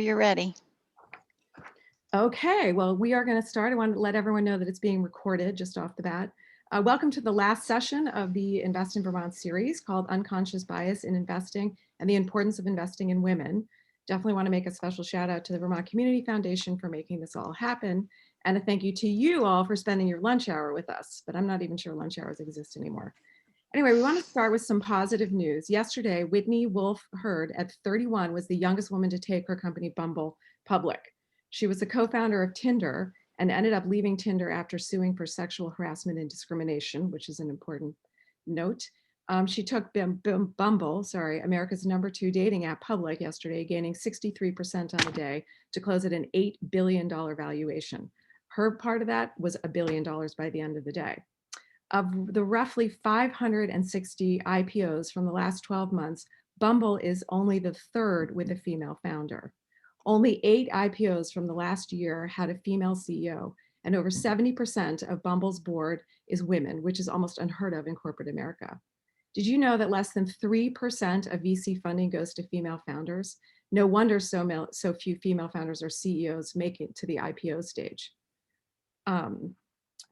You're ready. Okay, well, we are going to start. I want to let everyone know that it's being recorded just off the bat. Welcome to the last session of the Invest in Vermont series called Unconscious Bias in Investing and the Importance of Investing in Women. Definitely want to make a special shout out to the Vermont Community Foundation for making this all happen. And a thank you to you all for spending your lunch hour with us, but I'm not even sure lunch hours exist anymore. Anyway, we want to start with some positive news. Yesterday, Whitney Wolfe Hurd at 31 was the youngest woman to take her company Bumble public. She was the co-founder of Tinder and ended up leaving Tinder after suing for sexual harassment and discrimination, which is an important note. She took Bumble, America's #2 dating app public yesterday, gaining 63% on the day to close at an $8 billion valuation. Her part of that was $1 billion by the end of the day. Of the roughly 560 IPOs from the last 12 months, Bumble is only the third with a female founder. Only 8 IPOs from the last year had a female CEO, and over 70% of Bumble's board is women, which is almost unheard of in corporate America. Did you know that less than 3% of VC funding goes to female founders? No wonder so few female founders or CEOs make it to the IPO stage.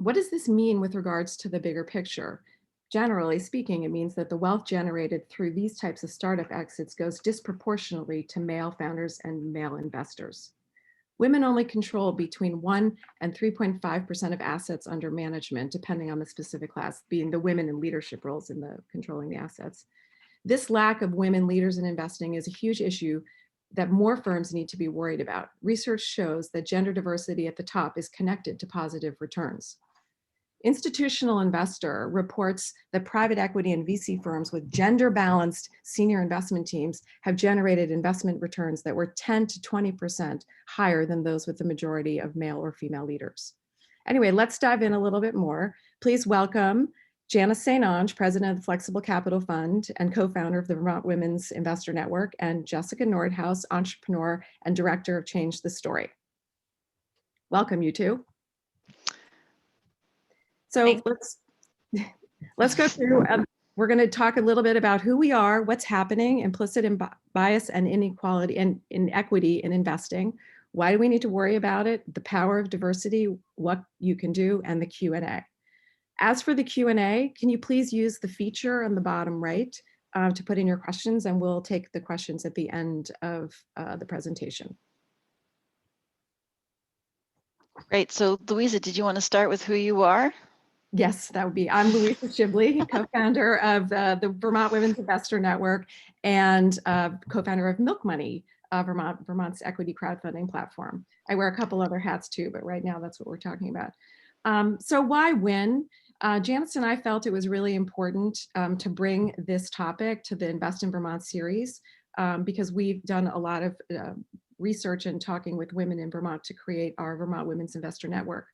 What does this mean with regards to the bigger picture? Generally speaking, it means that the wealth generated through these types of startup exits goes disproportionately to male founders and male investors. Women only control between 1 and 3.5% of assets under management, depending on the specific class, being the women in leadership roles in the controlling the assets. This lack of women leaders in investing is a huge issue that more firms need to be worried about. Research shows that gender diversity at the top is connected to positive returns. Institutional Investor reports that private equity and VC firms with gender-balanced senior investment teams have generated investment returns that were 10 to 20% higher than those with the majority of male or female leaders. Anyway, let's dive in a little bit more. Please welcome Janice St. Onge, president of the Flexible Capital Fund and co-founder of the Vermont Women's Investor Network, and Jessica Nordhaus, entrepreneur and director of Change the Story. Welcome, you two. So let's go through. We're going to talk a little bit about who we are, what's happening, implicit in bias and inequality and inequity in investing. Why do we need to worry about it? The power of diversity, what you can do, and the Q&A. As for the Q&A, can you please use the feature on the bottom right to put in your questions, and we'll take the questions at the end of the presentation. Great. So Louisa, did you want to start with who you are? Yes, that would be. I'm Louisa Shibley, co-founder of the Vermont Women's Investor Network and co-founder of Milk Money, Vermont's equity crowdfunding platform. I wear a couple other hats too, but right now that's what we're talking about. So why win? Janice and I felt it was really important to bring this topic to the Invest in Vermont series because we've done a lot of research and talking with women in Vermont to create our Vermont Women's Investor Network,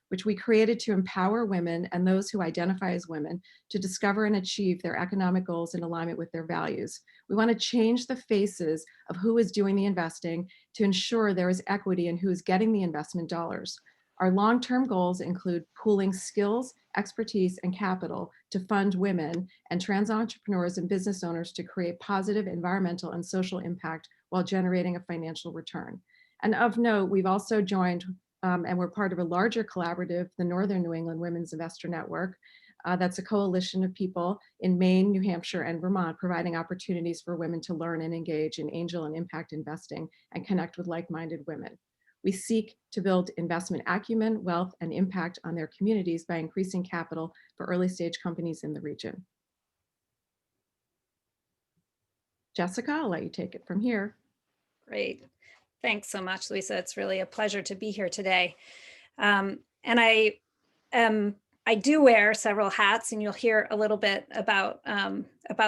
which we created to empower women and those who identify as women to discover and achieve their economic goals in alignment with their values. We want to change the faces of who is doing the investing to ensure there is equity in who is getting the investment dollars. Our long-term goals include pooling skills, expertise, and capital to fund women and trans entrepreneurs and business owners to create positive environmental and social impact while generating a financial return. And of note, we've also joined and we're part of a larger collaborative, the Northern New England Women's Investor Network. That's a coalition of people in Maine, New Hampshire, and Vermont, providing opportunities for women to learn and engage in angel and impact investing and connect with like-minded women. We seek to build investment acumen, wealth, and impact on their communities by increasing capital for early-stage companies in the region. Jessica, I'll let you take it from here. Great. Thanks so much, Lisa. It's really a pleasure to be here today. And I do wear several hats, and you'll hear a little bit about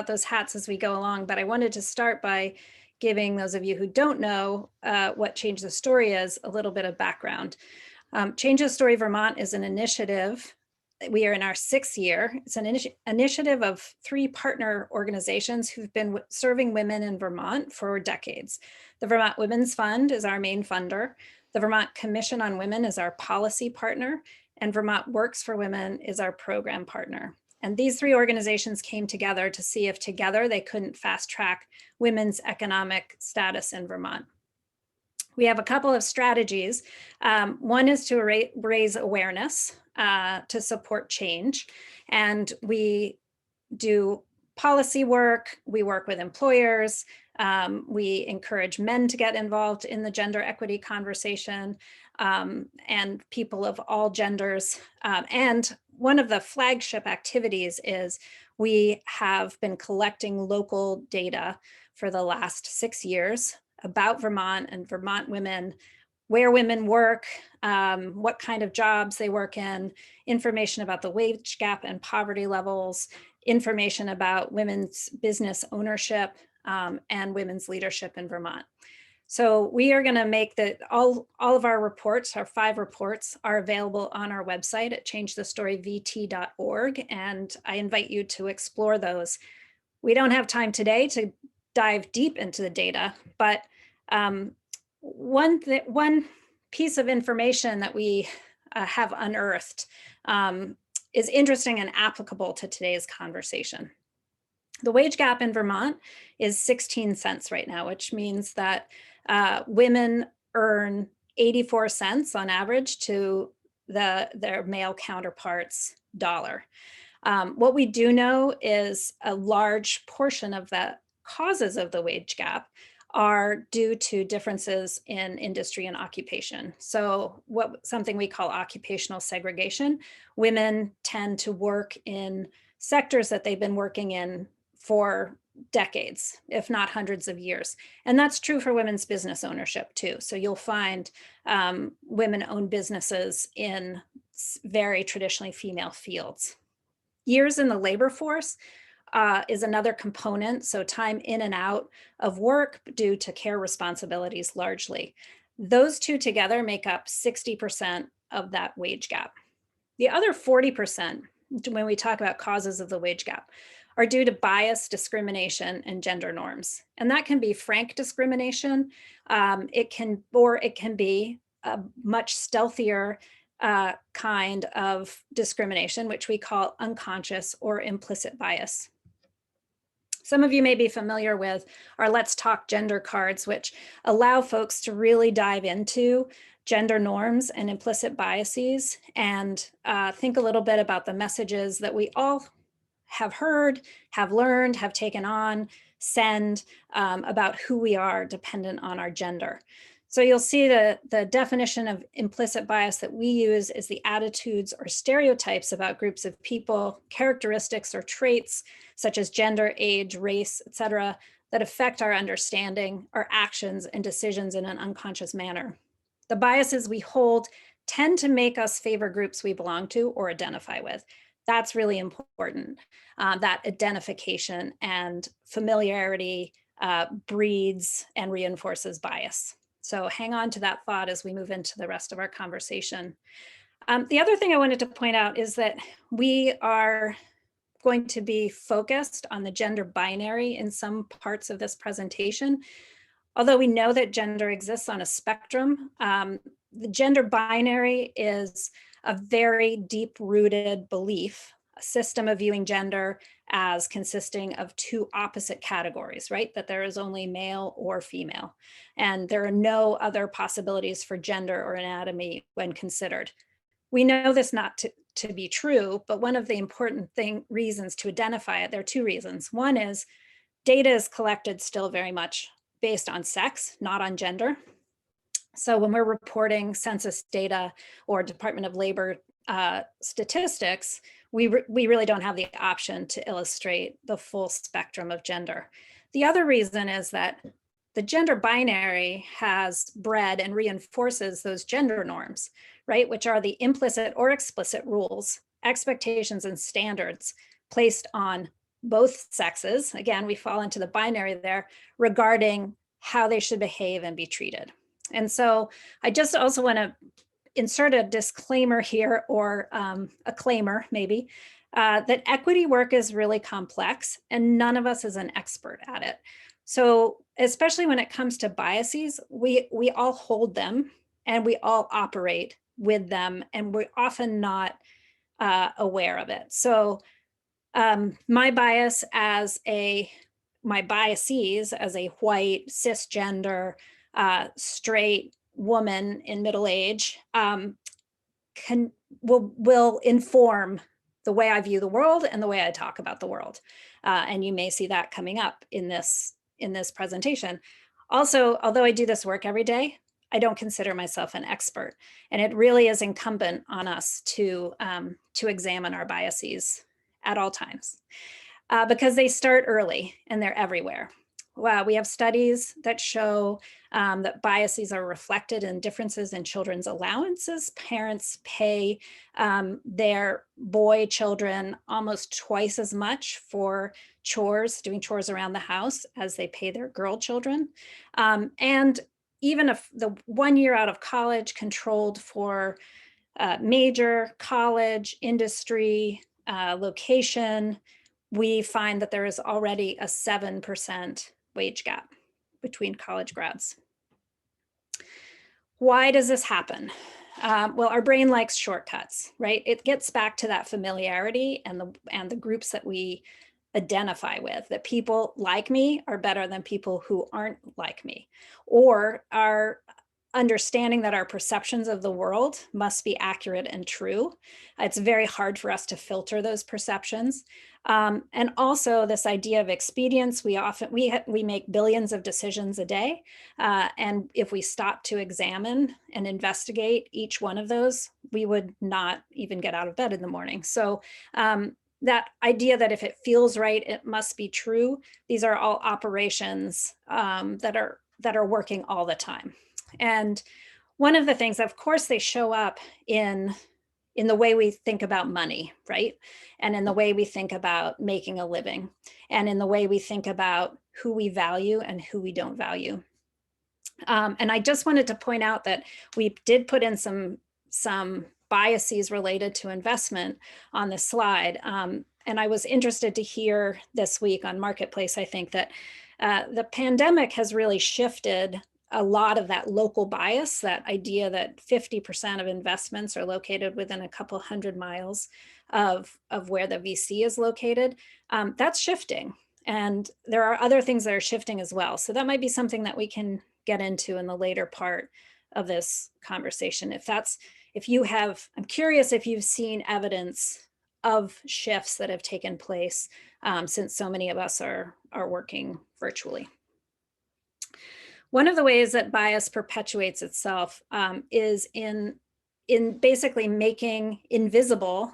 those hats as we go along. But I wanted to start by giving those of you who don't know what Change the Story is a little bit of background. Change the Story Vermont is an initiative. We are in our 6th year. It's an initiative of 3 partner organizations who've been serving women in Vermont for decades. The Vermont Women's Fund is our main funder. The Vermont Commission on Women is our policy partner, and Vermont Works for Women is our program partner. And these 3 organizations came together to see if together they couldn't fast track women's economic status in Vermont. We have a couple of strategies. One is to raise awareness to support change. And we do policy work, we work with employers, we encourage men to get involved in the gender equity conversation, and people of all genders. And one of the flagship activities is we have been collecting local data for the last 6 years about Vermont and Vermont women, where women work, what kind of jobs they work in, information about the wage gap and poverty levels, information about women's business ownership, and women's leadership in Vermont. So we are going to make all of our reports, our 5 reports, are available on our website at changethestoryvt.org, and I invite you to explore those. We don't have time today to dive deep into the data, but one piece of information that we have unearthed is interesting and applicable to today's conversation. The wage gap in Vermont is 16 cents right now, which means that women earn 84 cents on average to their male counterparts' dollar. What we do know is a large portion of the causes of the wage gap are due to differences in industry and occupation. So something we call occupational segregation. Women tend to work in sectors that they've been working in for decades, if not hundreds of years. And that's true for women's business ownership too. So you'll find women-owned businesses in very traditionally female fields. Years in the labor force is another component. So time in and out of work due to care responsibilities largely. Those two together make up 60% of that wage gap. The other 40%, when we talk about causes of the wage gap, are due to bias, discrimination, and gender norms. And that can be frank discrimination. It can be a much stealthier kind of discrimination, which we call unconscious or implicit bias. Some of you may be familiar with our Let's Talk Gender cards, which allow folks to really dive into gender norms and implicit biases and think a little bit about the messages that we all have heard, have learned, have taken on, send about who we are dependent on our gender. So you'll see the definition of implicit bias that we use is the attitudes or stereotypes about groups of people, characteristics or traits such as gender, age, race, etc., that affect our understanding, our actions and decisions in an unconscious manner. The biases we hold tend to make us favor groups we belong to or identify with. That's really important. That identification and familiarity breeds and reinforces bias. So hang on to that thought as we move into the rest of our conversation. The other thing I wanted to point out is that we are going to be focused on the gender binary in some parts of this presentation. Although we know that gender exists on a spectrum, the gender binary is a very deep-rooted belief, a system of viewing gender as consisting of 2 opposite categories, right? That there is only male or female, and there are no other possibilities for gender or anatomy when considered. We know this not to be true, but one of the important reasons to identify it, there are 2 reasons. One is data is collected still very much based on sex, not on gender. So when we're reporting census data or Department of Labor statistics, we really don't have the option to illustrate the full spectrum of gender. The other reason is that the gender binary has bred and reinforces those gender norms, right? Which are the implicit or explicit rules, expectations, and standards placed on both sexes. Again, we fall into the binary there regarding how they should behave and be treated. And so I just also want to insert a disclaimer here, or a claimer maybe, that equity work is really complex and none of us is an expert at it. So especially when it comes to biases, we all hold them and we all operate with them, and we're often not aware of it. So my biases as a white, cisgender, straight woman in middle age will inform the way I view the world and the way I talk about the world. And you may see that coming up in this presentation. Also, although I do this work every day, I don't consider myself an expert. And it really is incumbent on us to examine our biases at all times because they start early and they're everywhere. Well, we have studies that show that biases are reflected in differences in children's allowances. Parents pay their boy children almost twice as much for chores, doing chores around the house, as they pay their girl children. And even if the 1 year out of college controlled for major, college, industry, location, we find that there is already a 7% wage gap between college grads. Why does this happen? Well, our brain likes shortcuts, right? It gets back to that familiarity and the groups that we identify with, that people like me are better than people who aren't like me, or our understanding that our perceptions of the world must be accurate and true. It's very hard for us to filter those perceptions. And also this idea of expedience. We make billions of decisions a day. And if we stop to examine and investigate each one of those, we would not even get out of bed in the morning. So that idea that if it feels right, it must be true. These are all operations that are working all the time. And one of the things, of course, they show up in the way we think about money, right? And in the way we think about making a living, and in the way we think about who we value and who we don't value. And I just wanted to point out that we did put in some biases related to investment on this slide. And I was interested to hear this week on Marketplace, I think that the pandemic has really shifted a lot of that local bias, that idea that 50% of investments are located within a couple hundred miles of where the VC is located. That's shifting. And there are other things that are shifting as well. So that might be something that we can get into in the later part of this conversation. I'm curious if you've seen evidence of shifts that have taken place since so many of us are working virtually. One of the ways that bias perpetuates itself is in basically making invisible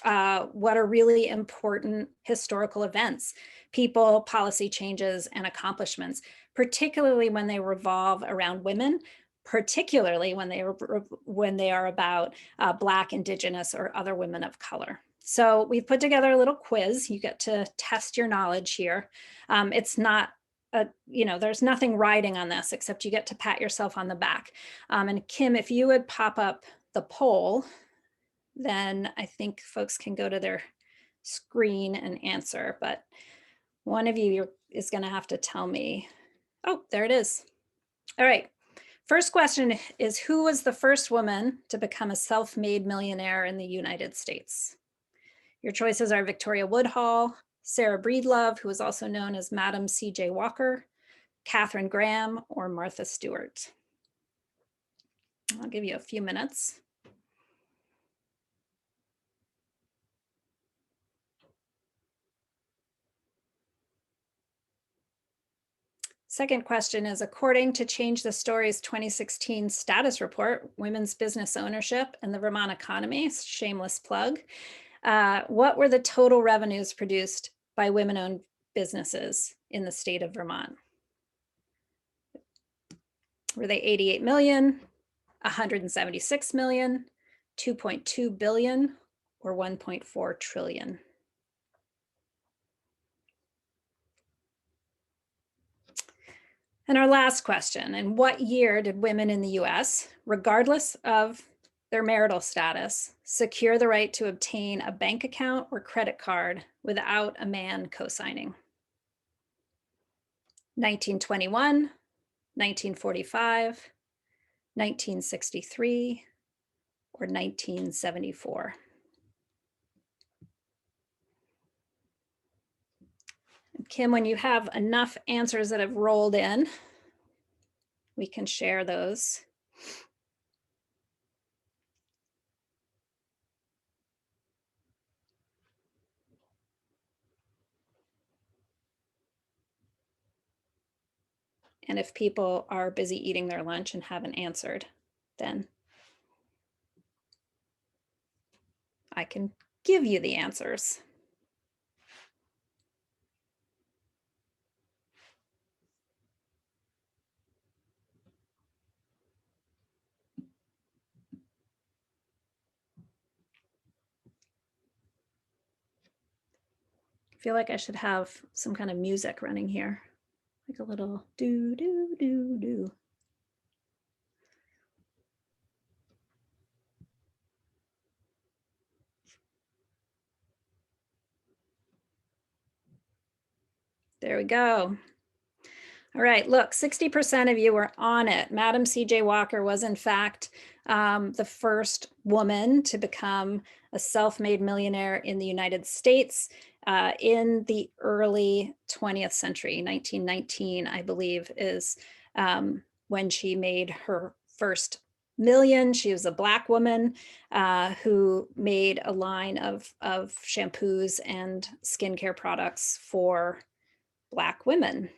what are really important historical events, people, policy changes, and accomplishments, particularly when they revolve around women, particularly when they are about Black, Indigenous, or other women of color. So we've put together a little quiz. You get to test your knowledge here. It's not there's nothing riding on this except you get to pat yourself on the back. And Kim, if you would pop up the poll, then I think folks can go to their screen and answer, but one of you is going to have to tell me. Oh, there it is. All right. First question is, who was the first woman to become a self-made millionaire in the United States? Your choices are Victoria Woodhull, Sarah Breedlove, who is also known as Madam C.J. Walker, Katharine Graham, or Martha Stewart. I'll give you a few minutes. Second question is, according to Change the Story's 2016 status report, Women's Business Ownership and the Vermont Economy, shameless plug, what were the total revenues produced by women-owned businesses in the state of Vermont? Were they 88 million, 176 million, 2.2 billion, or 1.4 trillion? And our last question, in what year did women in the US, regardless of their marital status, secure the right to obtain a bank account or credit card without a man co-signing? 1921, 1945, 1963, or 1974? Kim, when you have enough answers that have rolled in, we can share those. And if people are busy eating their lunch and haven't answered, then I can give you the answers. I feel like I should have some kind of music running here, like a little do, do, do, do. There we go. All right, look, 60% of you were on it. Madam C.J. Walker was in fact the first woman to become a self-made millionaire in the United States in the early 20th century. 1919, I believe, is when she made her first million. She was a Black woman who made a line of shampoos and skincare products for Black women.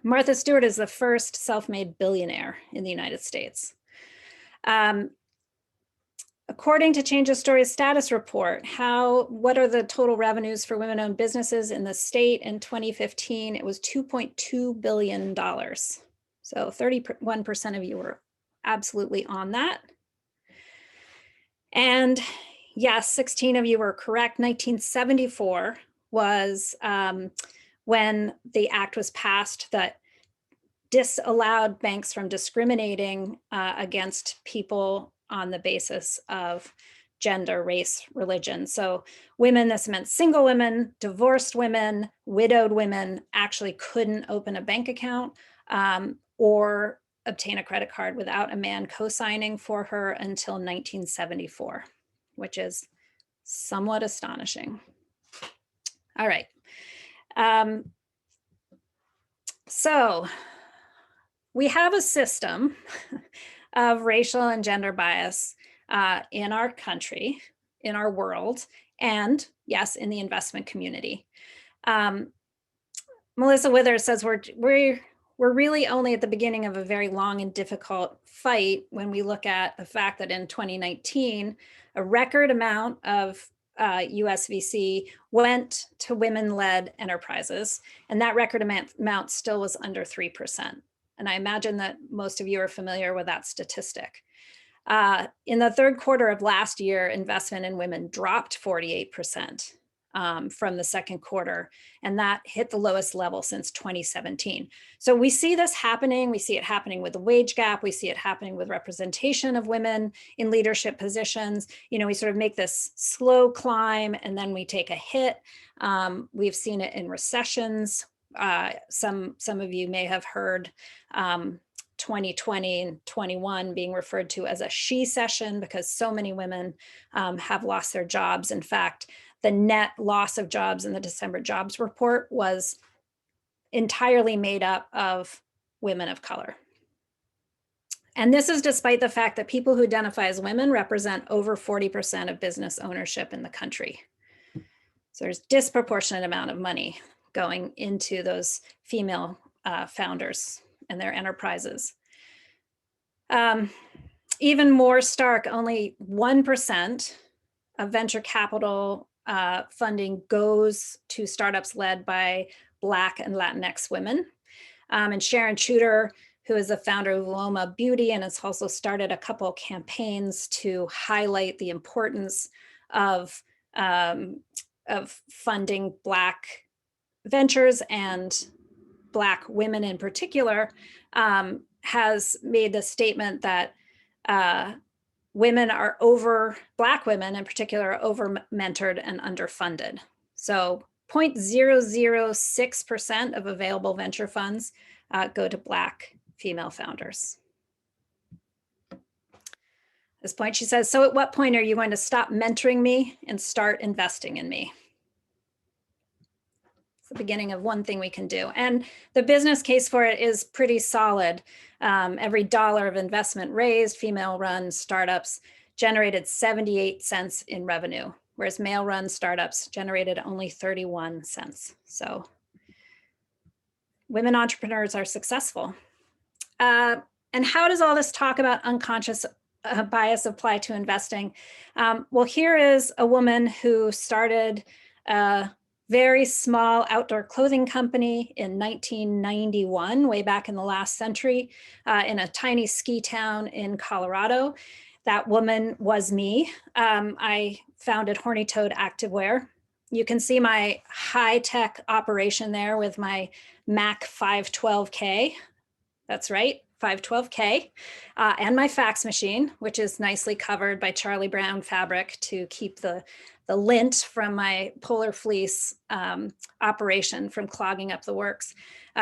Martha Stewart is the first self-made billionaire in the United States. According to Change of Stories status report, what are the total revenues for women-owned businesses in the state in 2015? It was $2.2 billion. So 31% of you were absolutely on that. And yes, 16 of you were correct. 1974 was when the act was passed that disallowed banks from discriminating against people on the basis of gender, race, religion. So women, this meant single women, divorced women, widowed women actually couldn't open a bank account or obtain a credit card without a man co-signing for her until 1974, which is somewhat astonishing. All right. So we have a system of racial and gender bias in our country, in our world, and yes, in the investment community. Melissa Withers says we're really only at the beginning of a very long and difficult fight when we look at the fact that in 2019, a record amount of US VC went to women-led enterprises, and that record amount still was under 3%. And I imagine that most of you are familiar with that statistic. In the third quarter of last year, investment in women dropped 48% from the second quarter, and that hit the lowest level since 2017. So we see this happening. We see it happening with the wage gap. We see it happening with representation of women in leadership positions. You know, we sort of make this slow climb and then we take a hit. We've seen it in recessions. Some of you may have heard 2020 and 21 being referred to as a she-cession because so many women have lost their jobs. In fact, the net loss of jobs in the December jobs report was entirely made up of women of color. And this is despite the fact that people who identify as women represent over 40% of business ownership in the country. So there's disproportionate amount of money going into those female founders and their enterprises. Even more stark, only 1% of venture capital funding goes to startups led by Black and Latinx women. And Sharon Chuter, who is the founder of Loma Beauty and has also started a couple of campaigns to highlight the importance of funding Black ventures and Black women in particular, has made the statement that Black women in particular are over-mentored and underfunded. So 0.006% of available venture funds go to Black female founders. At this point, she says, so at what point are you going to stop mentoring me and start investing in me? the beginning of one thing we can do. And the business case for it is pretty solid. Every dollar of investment raised, female-run startups generated 78 cents in revenue, whereas male-run startups generated only 31 cents. So women entrepreneurs are successful. And how does all this talk about unconscious bias apply to investing? Well, here is a woman who started a very small outdoor clothing company in 1991, way back in the last century, in a tiny ski town in Colorado. That woman was me. I founded Horny Toad Activewear. You can see my high-tech operation there with my Mac 512K. That's right, 512K, and my fax machine, which is nicely covered by Charlie Brown fabric to keep the lint from my polar fleece operation from clogging up the works.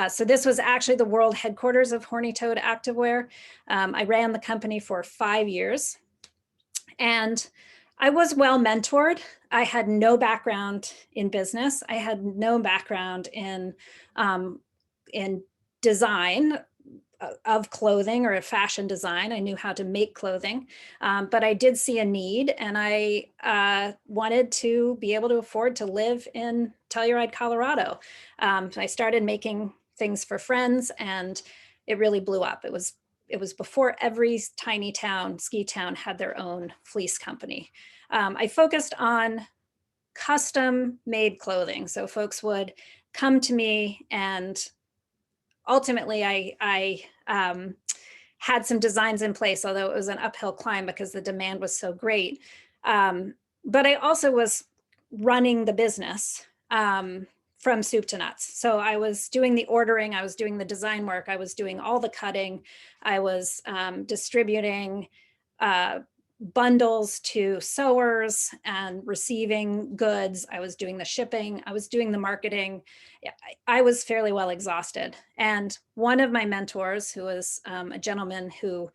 So this was actually the world headquarters of Horny Toad Activewear. I ran the company for 5 years, and I was well mentored. I had no background in business. I had no background in design of clothing or fashion design. I knew how to make clothing, but I did see a need, and I wanted to be able to afford to live in Telluride, Colorado. I started making things for friends, and it really blew up. It was before every tiny town, ski town, had their own fleece company. I focused on custom made clothing. So folks would come to me, and ultimately I had some designs in place, although it was an uphill climb because the demand was so great. But I also was running the business from soup to nuts. So I was doing the ordering, I was doing the design work, I was doing all the cutting, I was distributing bundles to sewers and receiving goods. I was doing the shipping, I was doing the marketing. I was fairly well exhausted. And one of my mentors, who was a gentleman who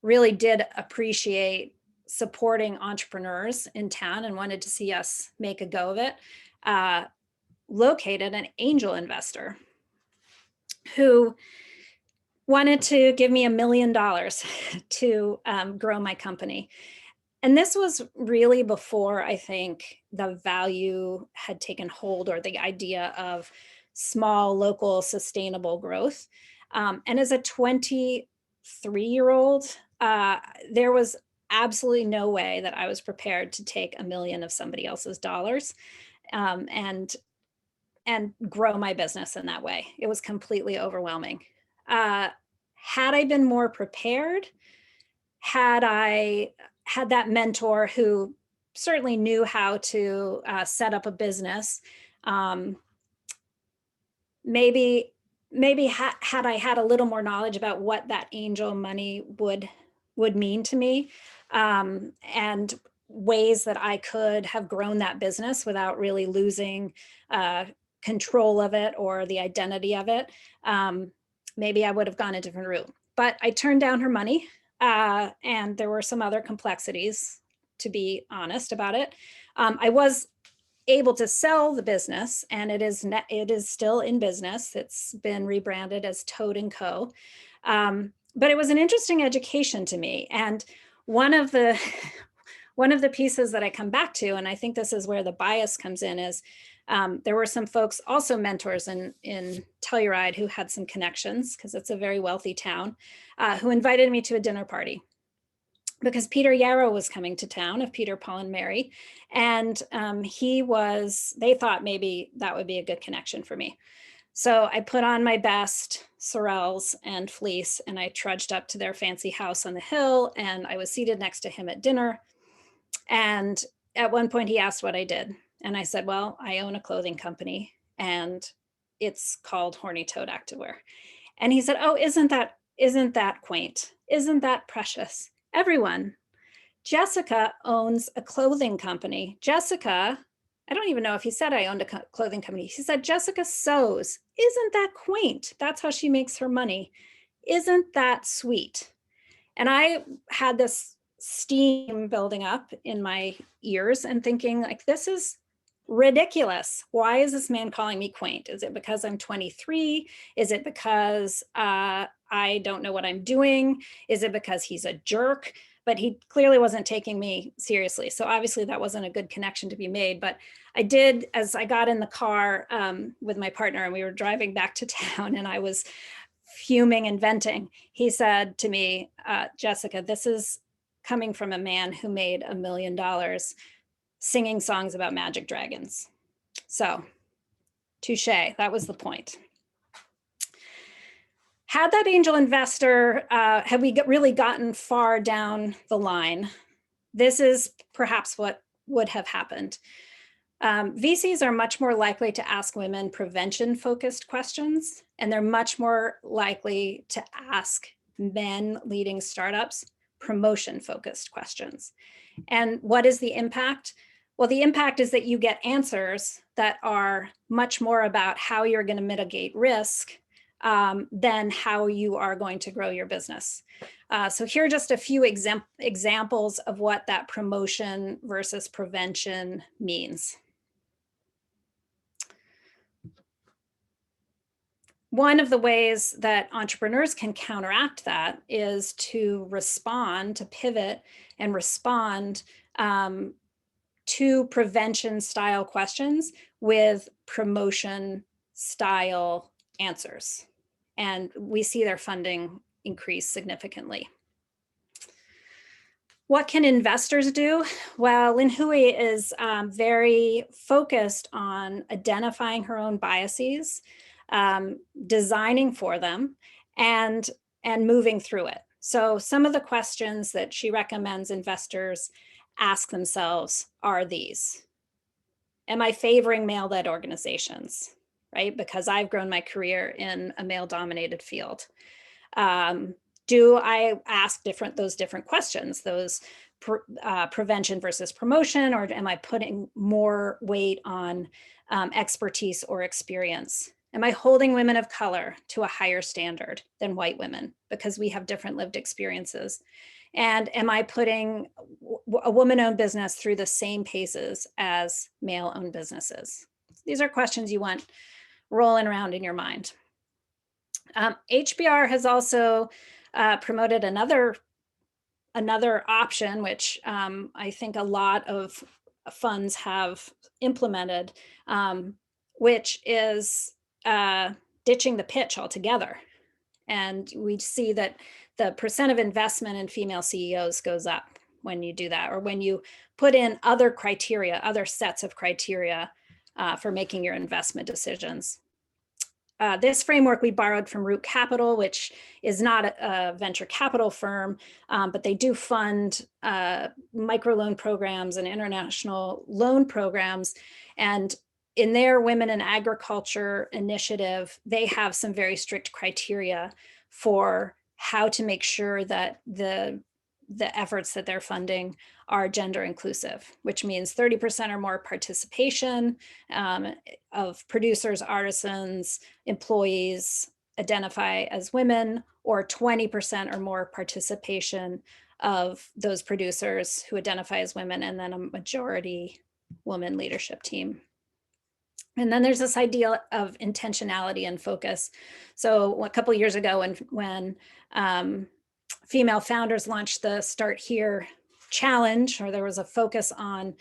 really did appreciate supporting entrepreneurs in town and wanted to see us make a go of it, located an angel investor who wanted to give me $1 million to grow my company. And this was really before I think the value had taken hold, or the idea of small, local, sustainable growth. And as a 23-year-old, there was absolutely no way that I was prepared to take $1 million of somebody else's dollars and grow my business in that way. It was completely overwhelming. Had I been more prepared, had I had that mentor who certainly knew how to set up a business, maybe had I had a little more knowledge about what that angel money would mean to me, and ways that I could have grown that business without really losing control of it or the identity of it, maybe I would have gone a different route. But I turned down her money, and there were some other complexities, to be honest about it. I was able to sell the business, and it is still in business. It's been rebranded as Toad & Co. But it was an interesting education to me. And one of the pieces that I come back to, and I think this is where the bias comes in, is there were some folks, also mentors in Telluride, who had some connections, because it's a very wealthy town, who invited me to a dinner party because Peter Yarrow was coming to town, of Peter, Paul, and Mary. And they thought maybe that would be a good connection for me. So I put on my best sorels and fleece, and I trudged up to their fancy house on the hill, and I was seated next to him at dinner. And at one point he asked what I did. And I said, well, I own a clothing company, and it's called Horny Toad Activewear. And he said, oh, isn't that quaint? Isn't that precious? Everyone, Jessica owns a clothing company. Jessica, I don't even know if he said I owned a clothing company. He said, Jessica sews. Isn't that quaint? That's how she makes her money. Isn't that sweet? And I had this steam building up in my ears and thinking, like, this is ridiculous. Why is this man calling me quaint? Is it because I'm 23? Is it because I don't know what I'm doing? Is it because he's a jerk? But he clearly wasn't taking me seriously. So obviously that wasn't a good connection to be made. But I did, as I got in the car with my partner and we were driving back to town and I was fuming and venting, he said to me, Jessica, this is coming from a man who made $1 million singing songs about magic dragons. So, touche, that was the point. Had that angel investor, had we really gotten far down the line, this is perhaps what would have happened. VCs are much more likely to ask women prevention-focused questions, and they're much more likely to ask men leading startups promotion-focused questions. And what is the impact? Well, the impact is that you get answers that are much more about how you're going to mitigate risk than how you are going to grow your business. So here are just a few examples of what that promotion versus prevention means. One of the ways that entrepreneurs can counteract that is to respond, to pivot and respond to prevention style questions with promotion style answers. And we see their funding increase significantly. What can investors do? Well, Lynn Hui is very focused on identifying her own biases, designing for them, and moving through it. So some of the questions that she recommends investors ask themselves are these. Am I favoring male-led organizations, right? Because I've grown my career in a male-dominated field. Do I ask those different questions, those prevention versus promotion, or am I putting more weight on expertise or experience? Am I holding women of color to a higher standard than white women because we have different lived experiences? And am I putting a woman-owned business through the same paces as male-owned businesses? These are questions you want rolling around in your mind. HBR has also promoted another option, which I think a lot of funds have implemented, which is ditching the pitch altogether. And we see that the percent of investment in female CEOs goes up when you do that, or when you put in other criteria, other sets of criteria for making your investment decisions. This framework we borrowed from Root Capital, which is not a venture capital firm, but they do fund microloan programs and international loan programs. And in their Women in Agriculture initiative, they have some very strict criteria for how to make sure that the efforts that they're funding are gender inclusive, which means 30% or more participation of producers, artisans, employees identify as women, or 20% or more participation of those producers who identify as women, and then a majority woman leadership team. And then there's this idea of intentionality and focus. So a couple of years ago when female founders launched the Start Here challenge, or there was a focus on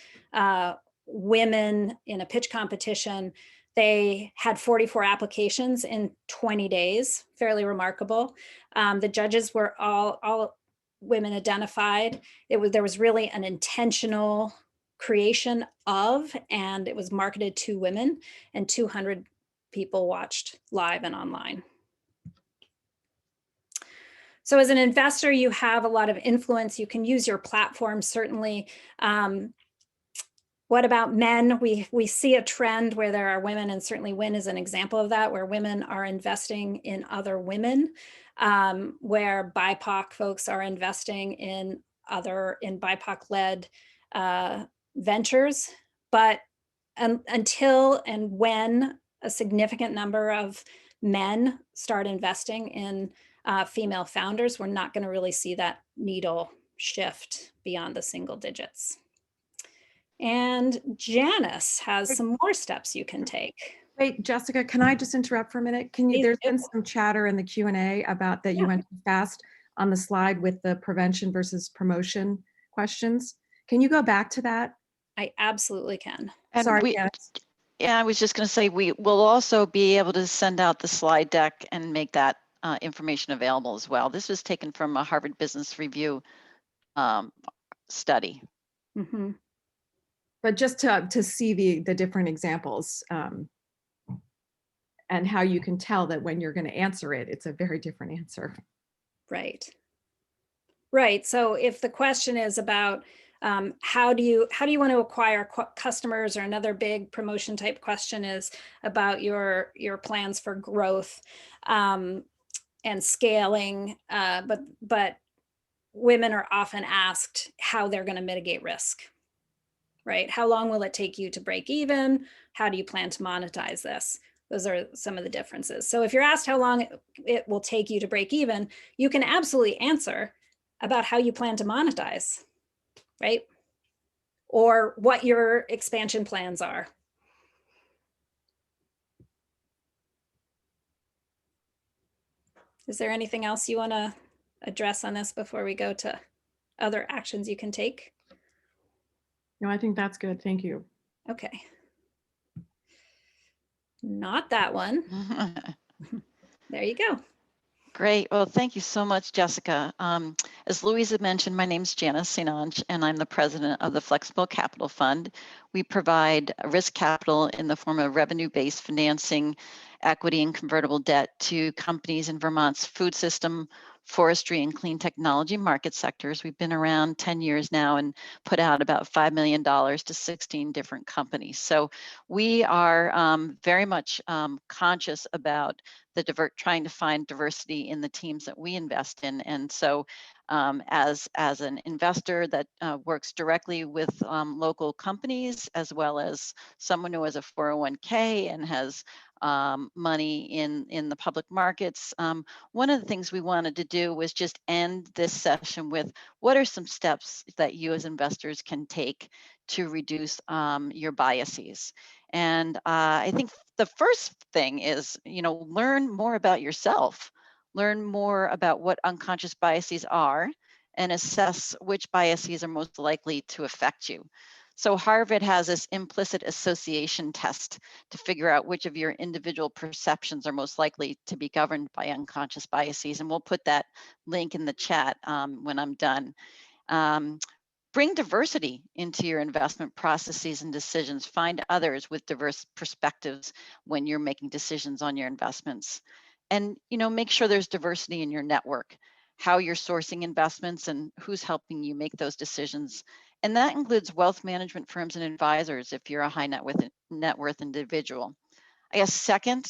women in a pitch competition, they had 44 applications in 20 days, fairly remarkable. The judges were all women identified. There was really an intentional creation of, and it was marketed to women, and 200 people watched live and online. So as an investor, you have a lot of influence. You can use your platform, certainly. What about men? We see a trend where there are women, and certainly Win is an example of that, where women are investing in other women, where BIPOC folks are investing in BIPOC-led ventures. But until and when a significant number of men start investing in female founders, we're not going to really see that needle shift beyond the single digits. And Janice has some more steps you can take. Wait, Jessica, can I just interrupt for a minute? Can you, Please there's do. been some chatter in the Q&A about that you Yeah. went too fast on the slide with the prevention versus promotion questions. Can you go back to that? I absolutely can. And Sorry, Janice. yeah, I was just going to say, we will also be able to send out the slide deck and make that information available as well. This was taken from a Harvard Business Review study. Mm-hmm. But just to see the different examples and how you can tell that when you're going to answer it, it's a very different answer. Right. Right. So if the question is about how do you want to acquire customers, or another big promotion type question is about your plans for growth and scaling, but women are often asked how they're going to mitigate risk. Right? How long will it take you to break even? How do you plan to monetize this? Those are some of the differences. So if you're asked how long it will take you to break even, you can absolutely answer about how you plan to monetize, right? Or what your expansion plans are. Is there anything else you want to address on this before we go to other actions you can take? No, I think that's good. Thank you. Okay. Not that one. There you go. Great. Well, thank you so much, Jessica. As Louisa mentioned, my name is Janice St. Ange, and I'm the president of the Flexible Capital Fund. We provide risk capital in the form of revenue-based financing, equity, and convertible debt to companies in Vermont's food system, forestry, and clean technology market sectors. We've been around 10 years now and put out about $5 million to 16 different companies. So we are very much conscious about trying to find diversity in the teams that we invest in. And so as an investor that works directly with local companies, as well as someone who has a 401k and has money in the public markets, one of the things we wanted to do was just end this session with what are some steps that you as investors can take to reduce your biases. And I think the first thing is, learn more about yourself, learn more about what unconscious biases are, and assess which biases are most likely to affect you. So Harvard has this implicit association test to figure out which of your individual perceptions are most likely to be governed by unconscious biases. And we'll put that link in the chat when I'm done. Bring diversity into your investment processes and decisions. Find others with diverse perspectives when you're making decisions on your investments. And make sure there's diversity in your network, how you're sourcing investments and who's helping you make those decisions. And that includes wealth management firms and advisors if you're a high net worth individual. I guess second,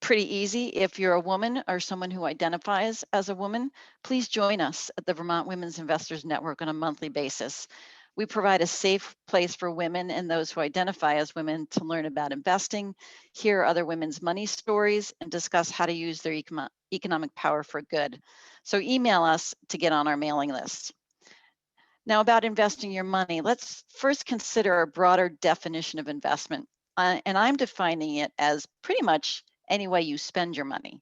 pretty easy. If you're a woman or someone who identifies as a woman, please join us at the Vermont Women's Investors Network on a monthly basis. We provide a safe place for women and those who identify as women to learn about investing, hear other women's money stories, and discuss how to use their economic power for good. So email us to get on our mailing list. Now, about investing your money, let's first consider a broader definition of investment. And I'm defining it as pretty much any way you spend your money.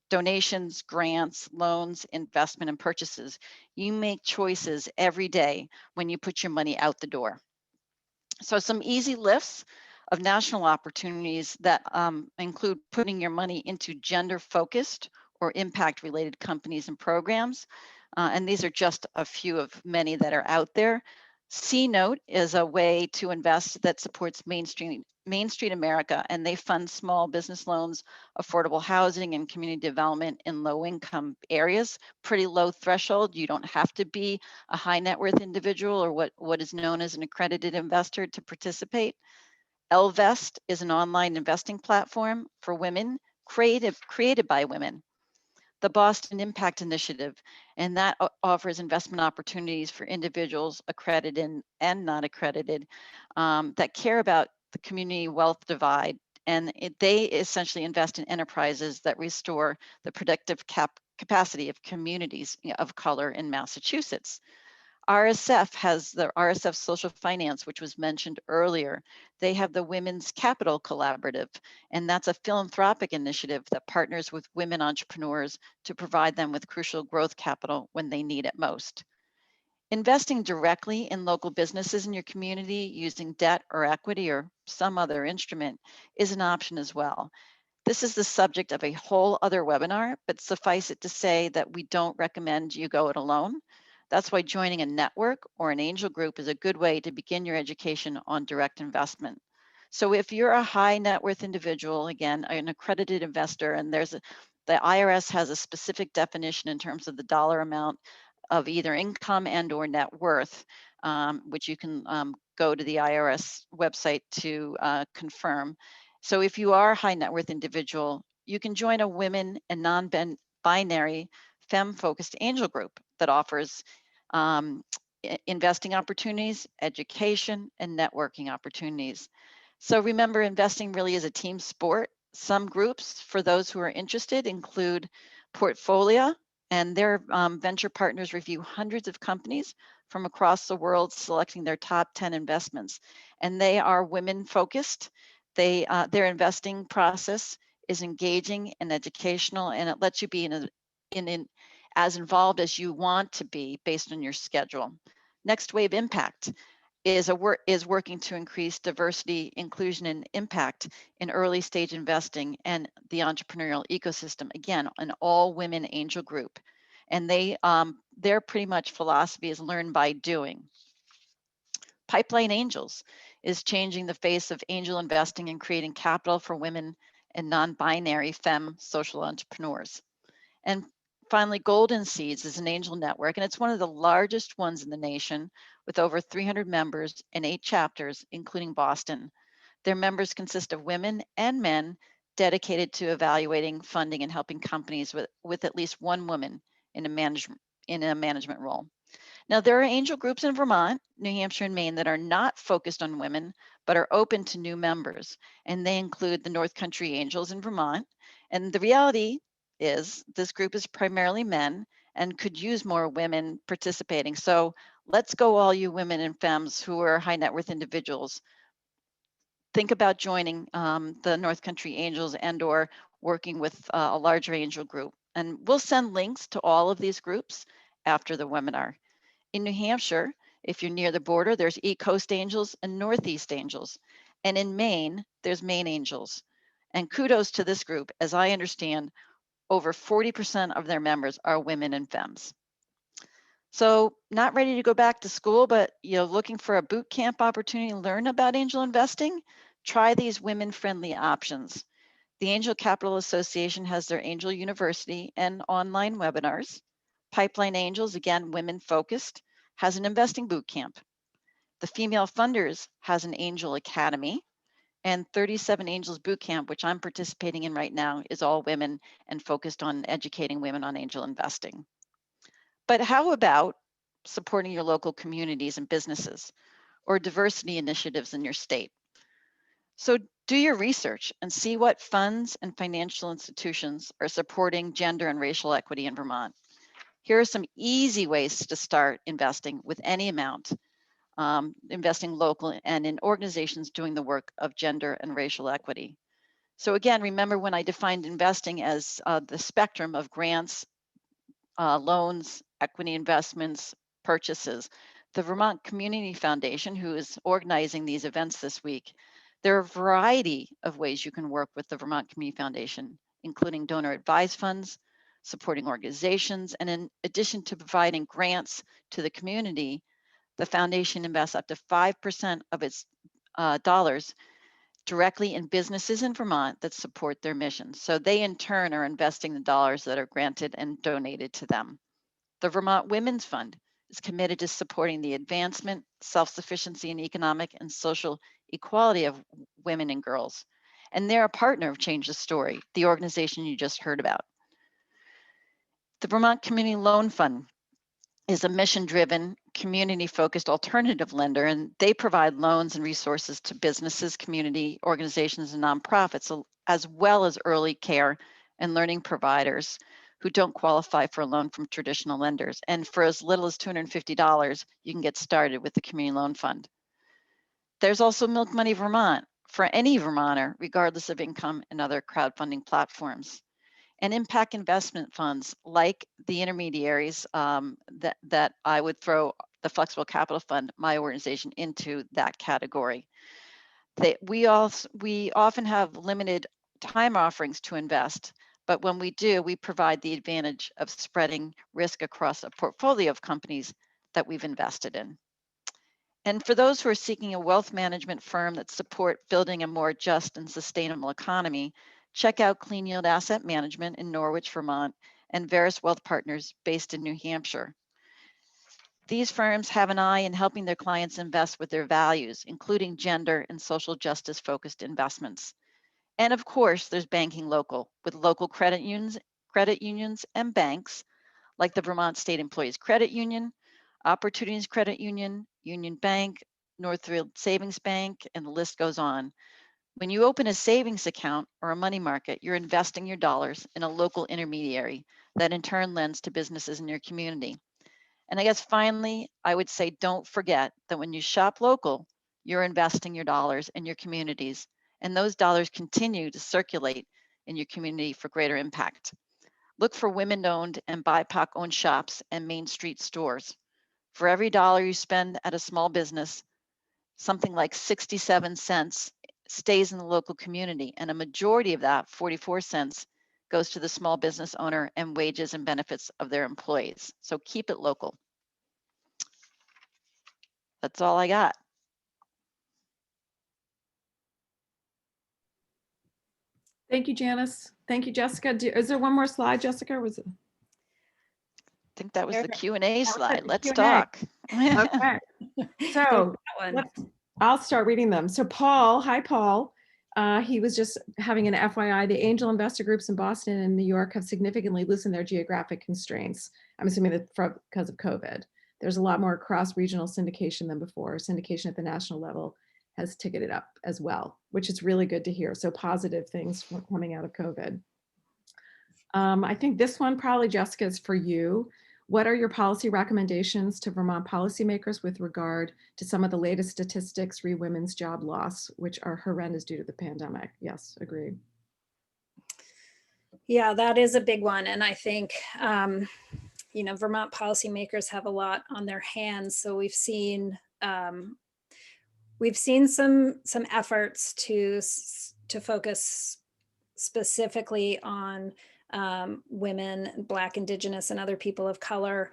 Donations, grants, loans, investment, and purchases. You make choices every day when you put your money out the door. So some easy lists of national opportunities that include putting your money into gender-focused or impact-related companies and programs. And these are just a few of many that are out there. C-Note is a way to invest that supports Main Street America, and they fund small business loans, affordable housing, and community development in low-income areas. Pretty low threshold. You don't have to be a high net worth individual or what is known as an accredited investor to participate. Elvest is an online investing platform for women created by women. The Boston Impact Initiative, and that offers investment opportunities for individuals accredited and not accredited that care about the community wealth divide. And they essentially invest in enterprises that restore the productive capacity of communities of color in Massachusetts. RSF has the RSF Social Finance, which was mentioned earlier. They have the Women's Capital Collaborative, and that's a philanthropic initiative that partners with women entrepreneurs to provide them with crucial growth capital when they need it most. Investing directly in local businesses in your community using debt or equity or some other instrument is an option as well. This is the subject of a whole other webinar, but suffice it to say that we don't recommend you go it alone. That's why joining a network or an angel group is a good way to begin your education on direct investment. So if you're a high net worth individual, again, an accredited investor, and the IRS has a specific definition in terms of the dollar amount of either income and or net worth, which you can go to the IRS website to confirm. So if you are a high net worth individual, you can join a women and non-binary femme-focused angel group that offers investing opportunities, education, and networking opportunities. So remember, investing really is a team sport. Some groups, for those who are interested, include Portfolio, and their venture partners review hundreds of companies from across the world, selecting their top 10 investments. And they are women focused. Their investing process is engaging and educational, and it lets you be as involved as you want to be based on your schedule. Next Wave Impact is working to increase diversity, inclusion, and impact in early stage investing and the entrepreneurial ecosystem. Again, an all women angel group, and their pretty much philosophy is learn by doing. Pipeline Angels is changing the face of angel investing and creating capital for women and non-binary femme social entrepreneurs. And finally, Golden Seeds is an angel network, and it's one of the largest ones in the nation with over 300 members and 8 chapters, including Boston. Their members consist of women and men dedicated to evaluating, funding, and helping companies with at least one woman in a management role. Now, there are angel groups in Vermont, New Hampshire, and Maine that are not focused on women, but are open to new members. And they include the North Country Angels in Vermont. And the reality is this group is primarily men and could use more women participating. So let's go, all you women and femmes who are high net worth individuals. Think about joining the North Country Angels and or working with a larger angel group. And we'll send links to all of these groups after the webinar. In New Hampshire, if you're near the border, there's East Coast Angels and Northeast Angels. And in Maine, there's Maine Angels. And kudos to this group. As I understand, over 40% of their members are women and femmes. So not ready to go back to school, but looking for a boot camp opportunity to learn about angel investing? Try these women-friendly options. The Angel Capital Association has their Angel University and online webinars. Pipeline Angels, again, women-focused, has an investing boot camp. The Female Funders has an Angel Academy. And 37 Angels Boot Camp, which I'm participating in right now, is all women and focused on educating women on angel investing. But how about supporting your local communities and businesses or diversity initiatives in your state? So do your research and see what funds and financial institutions are supporting gender and racial equity in Vermont. Here are some easy ways to start investing with any amount, investing local and in organizations doing the work of gender and racial equity. So again, remember when I defined investing as the spectrum of grants, loans, equity investments, purchases. The Vermont Community Foundation, who is organizing these events this week, there are a variety of ways you can work with the Vermont Community Foundation, including donor advised funds, supporting organizations, and in addition to providing grants to the community, the foundation invests up to 5% of its dollars directly in businesses in Vermont that support their mission. So they in turn are investing the dollars that are granted and donated to them. The Vermont Women's Fund is committed to supporting the advancement, self-sufficiency, and economic and social equality of women and girls. And they're a partner of Change the Story, the organization you just heard about. The Vermont Community Loan Fund is a mission-driven, community-focused alternative lender, and they provide loans and resources to businesses, community organizations, and nonprofits, as well as early care and learning providers who don't qualify for a loan from traditional lenders. And for as little as $250, you can get started with the Community Loan Fund. There's also Milk Money Vermont for any Vermonter, regardless of income, and other crowdfunding platforms. And impact investment funds like the intermediaries that I would throw the Flexible Capital Fund, my organization, into that category. We often have limited time offerings to invest, but when we do, we provide the advantage of spreading risk across a portfolio of companies that we've invested in. And for those who are seeking a wealth management firm that support building a more just and sustainable economy, check out Clean Yield Asset Management in Norwich, Vermont, and Veris Wealth Partners based in New Hampshire. These firms have an eye in helping their clients invest with their values, including gender and social justice focused investments. And of course, there's Banking Local with local credit unions and banks like the Vermont State Employees Credit Union, Opportunities Credit Union, Union Bank, Northfield Savings Bank, and the list goes on. When you open a savings account or a money market, you're investing your dollars in a local intermediary that in turn lends to businesses in your community. And I guess finally, I would say don't forget that when you shop local, you're investing your dollars in your communities, and those dollars continue to circulate in your community for greater impact. Look for women-owned and BIPOC-owned shops and Main Street stores. For every dollar you spend at a small business, something like 67 cents stays in the local community, and a majority of that, 44 cents, goes to the small business owner and wages and benefits of their employees. So keep it local. That's all I got. Thank you, Janice. Thank you, Jessica. Is there one more slide, Jessica? Or was it? I think that was the Perfect. Q&A slide. the Let's Q&A. talk. Okay. So I'll start reading them. So Paul, hi Paul. He was just having an FYI. The angel investor groups in Boston and New York have significantly loosened their geographic constraints. I'm assuming that because of COVID. There's a lot more cross-regional syndication than before. Syndication at the national level has ticketed up as well, which is really good to hear. So positive things coming out of COVID. I think this one probably, Jessica, is for you. What are your policy recommendations to Vermont policymakers with regard to some of the latest statistics re women's job loss, which are horrendous due to the pandemic? Yes, agreed. Yeah, that is a big one. And I think, you know, Vermont policymakers have a lot on their hands. So we've seen some efforts to focus specifically on women, Black, Indigenous, and other people of color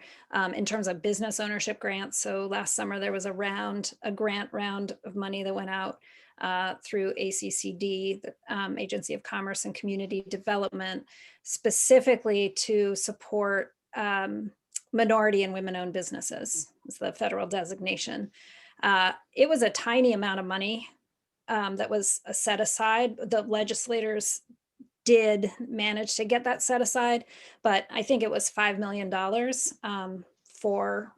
in terms of business ownership grants. So last summer there was a grant round of money that went out through ACCD, the Agency of Commerce and Community Development, specifically to support minority and women-owned businesses. It's the federal designation. It was a tiny amount of money that was set aside. The legislators did manage to get that set aside, but I think it was $5 million for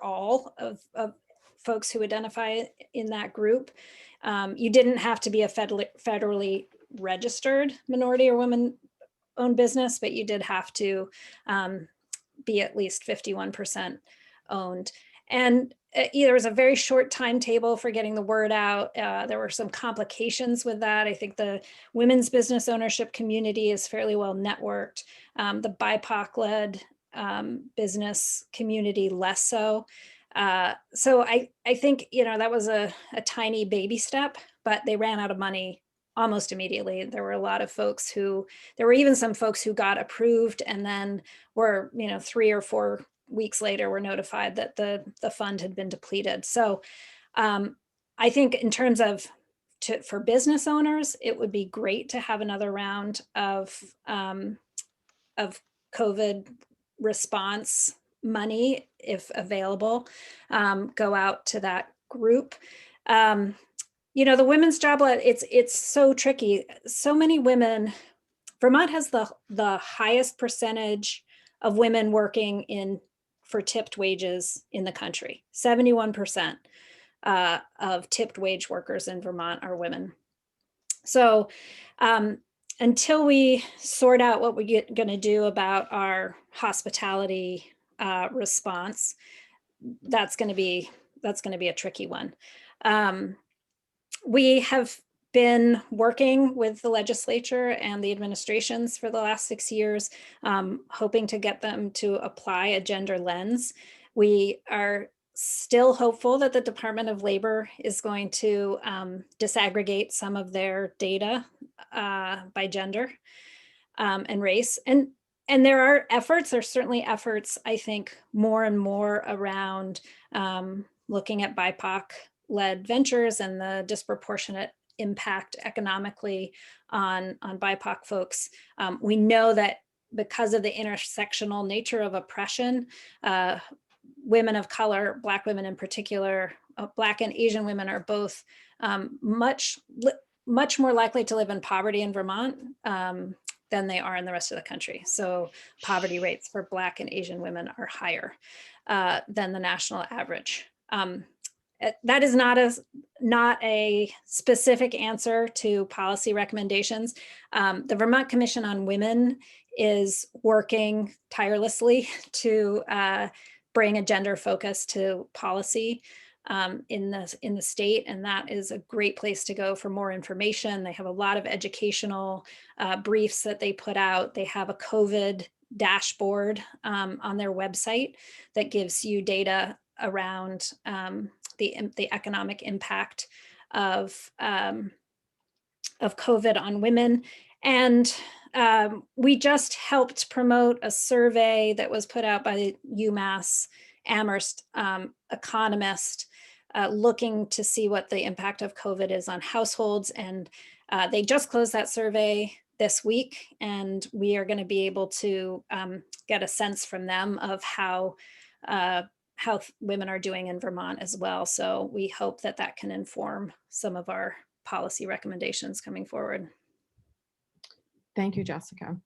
all of folks who identify in that group. You didn't have to be a federally registered minority or women-owned business, but you did have to be at least 51% owned. And there was a very short timetable for getting the word out. There were some complications with that. I think the women's business ownership community is fairly well networked. The BIPOC-led business community less so. So I think, you know, that was a tiny baby step, but they ran out of money almost immediately. There were a lot of folks there were even some folks who got approved and then were, you know, 3 or 4 weeks later were notified that the fund had been depleted. So I think in terms of for business owners, it would be great to have another round of COVID response money, if available, go out to that group. You know, the women's job, it's so tricky. So many women, Vermont has the highest percentage of women working for tipped wages in the country. 71% of tipped wage workers in Vermont are women. So until we sort out what we're going to do about our hospitality response, that's going to be a tricky one. We have been working with the legislature and the administrations for the last 6 years, hoping to get them to apply a gender lens. We are still hopeful that the Department of Labor is going to disaggregate some of their data by gender and race. And there are efforts, there's certainly efforts, I think, more and more around looking at BIPOC-led ventures and the disproportionate impact economically on BIPOC folks. We know that because of the intersectional nature of oppression, women of color, Black women in particular, Black and Asian women are both much more likely to live in poverty in Vermont than they are in the rest of the country. So poverty rates for Black and Asian women are higher than the national average. That is not a specific answer to policy recommendations. The Vermont Commission on Women is working tirelessly to bring a gender focus to policy in the state, and that is a great place to go for more information. They have a lot of educational briefs that they put out. They have a COVID dashboard on their website that gives you data around the economic impact of COVID on women. And we just helped promote a survey that was put out by UMass Amherst economist looking to see what the impact of COVID is on households. And they just closed that survey this week, and we are going to be able to get a sense from them of how women are doing in Vermont as well. So we hope that that can inform some of our policy recommendations coming forward. Thank you, Jessica.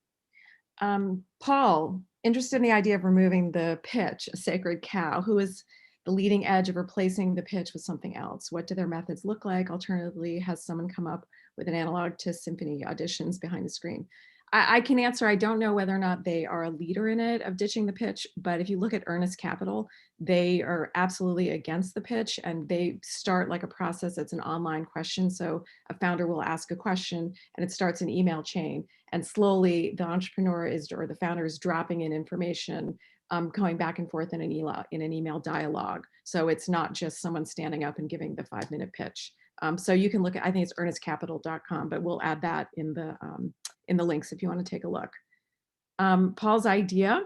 Paul, interested in the idea of removing the pitch, a sacred cow. Who is the leading edge of replacing the pitch with something else? What do their methods look like? Alternatively, has someone come up with an analog to symphony auditions behind the screen? I can answer, I don't know whether or not they are a leader in it of ditching the pitch, but if you look at Earnest Capital, they are absolutely against the pitch, and they start like a process that's an online question. So a founder will ask a question and it starts an email chain, and slowly the entrepreneur or the founder is dropping in information, going back and forth in an email dialogue. So it's not just someone standing up and giving the 5-minute pitch. So you can look at, I think it's earnestcapital.com, but we'll add that in the links if you want to take a look. Paul's idea: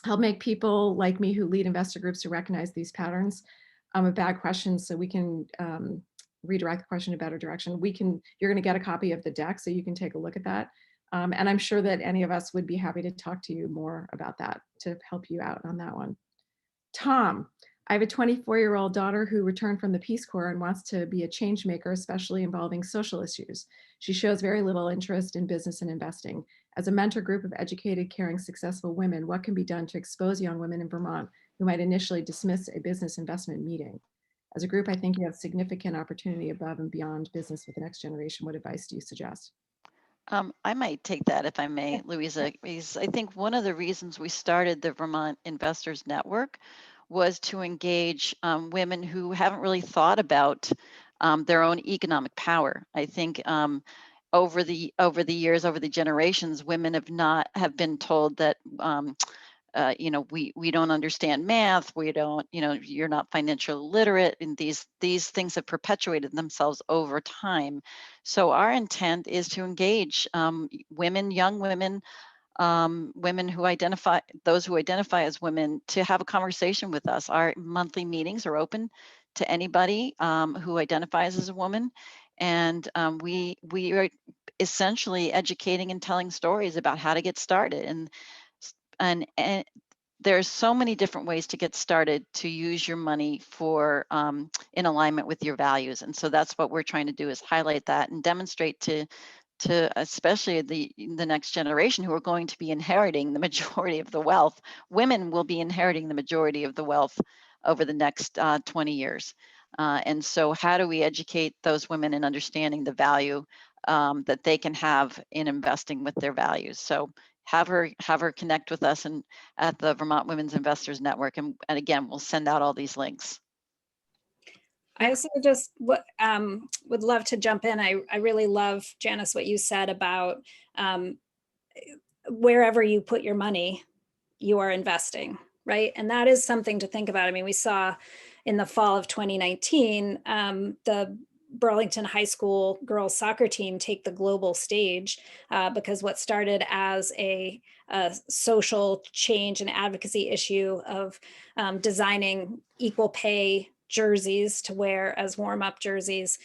help make people like me who lead investor groups to recognize these patterns of bad questions so we can redirect the question in a better direction. You're going to get a copy of the deck so you can take a look at that. And I'm sure that any of us would be happy to talk to you more about that to help you out on that one. Tom, I have a 24-year-old daughter who returned from the Peace Corps and wants to be a change maker, especially involving social issues. She shows very little interest in business and investing. As a mentor group of educated, caring, successful women, what can be done to expose young women in Vermont who might initially dismiss a business investment meeting? As a group, I think you have significant opportunity above and beyond business with the next generation. What advice do you suggest? I might take that if I may, Louisa. I think one of the reasons we started the Vermont Investors Network was to engage women who haven't really thought about their own economic power. I think over the years, over the generations, women have been told that we don't understand math, we don't, you're not financially literate, and these things have perpetuated themselves over time. So our intent is to engage women, young women, women who identify as women, to have a conversation with us. Our monthly meetings are open to anybody who identifies as a woman, and we are essentially educating and telling stories about how to get started. And there's so many different ways to get started to use your money for in alignment with your values. And so that's what we're trying to do, is highlight that and demonstrate to especially the next generation, who are going to be inheriting the majority of the wealth. Women will be inheriting the majority of the wealth over the next 20 years. And so how do we educate those women in understanding the value that they can have in investing with their values. So have her connect with us and at the Vermont Women's Investors Network. And again, we'll send out all these links. I also just would love to jump in. I really love, Janice, what you said about wherever you put your money, you are investing, right? And that is something to think about. I mean, we saw in the fall of 2019, the Burlington High School girls soccer team take the global stage because what started as a social change and advocacy issue of designing equal pay jerseys to wear as warm-up jerseys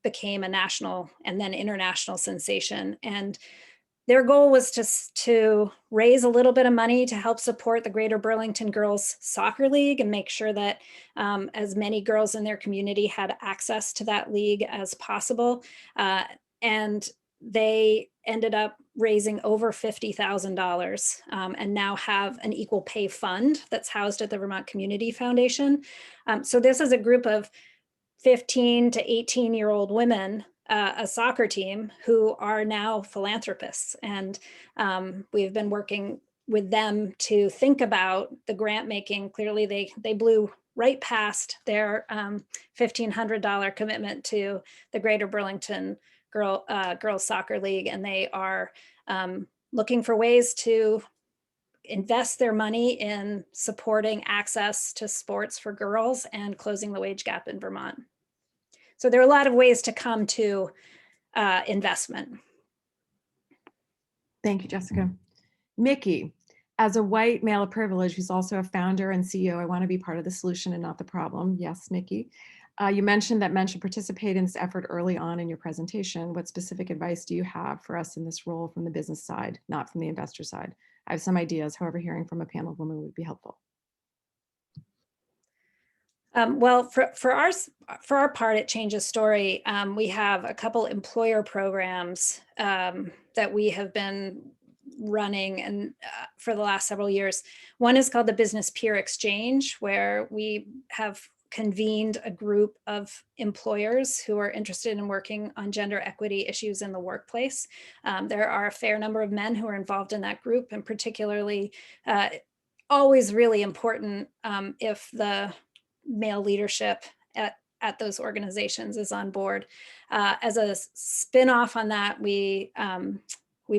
became a national and then international sensation. And their goal was to raise a little bit of money to help support the Greater Burlington Girls Soccer League and make sure that as many girls in their community had access to that league as possible. And they ended up raising over $50,000 and now have an equal pay fund that's housed at the Vermont Community Foundation. So this is a group of 15 to 18-year-old women, a soccer team, who are now philanthropists. And we've been working with them to think about the grant making. Clearly, they blew right past their $1,500 commitment to the Greater Burlington Girls Soccer League, and they are looking for ways to invest their money in supporting access to sports for girls and closing the wage gap in Vermont. So there are a lot of ways to come to investment. Thank you, Jessica. Mickey, as a white male of privilege who's also a founder and CEO, I want to be part of the solution and not the problem. Yes, Mickey. You mentioned that men should participate in this effort early on in your presentation. What specific advice do you have for us in this role from the business side, not from the investor side? I have some ideas, however, hearing from a panel of women would be helpful. Well, for our part at Change a Story, we have a couple employer programs that we have been running and for the last several years. One is called the Business Peer Exchange, where we have convened a group of employers who are interested in working on gender equity issues in the workplace. There are a fair number of men who are involved in that group, and particularly always really important if the male leadership at those organizations is on board. As a spin-off on that, we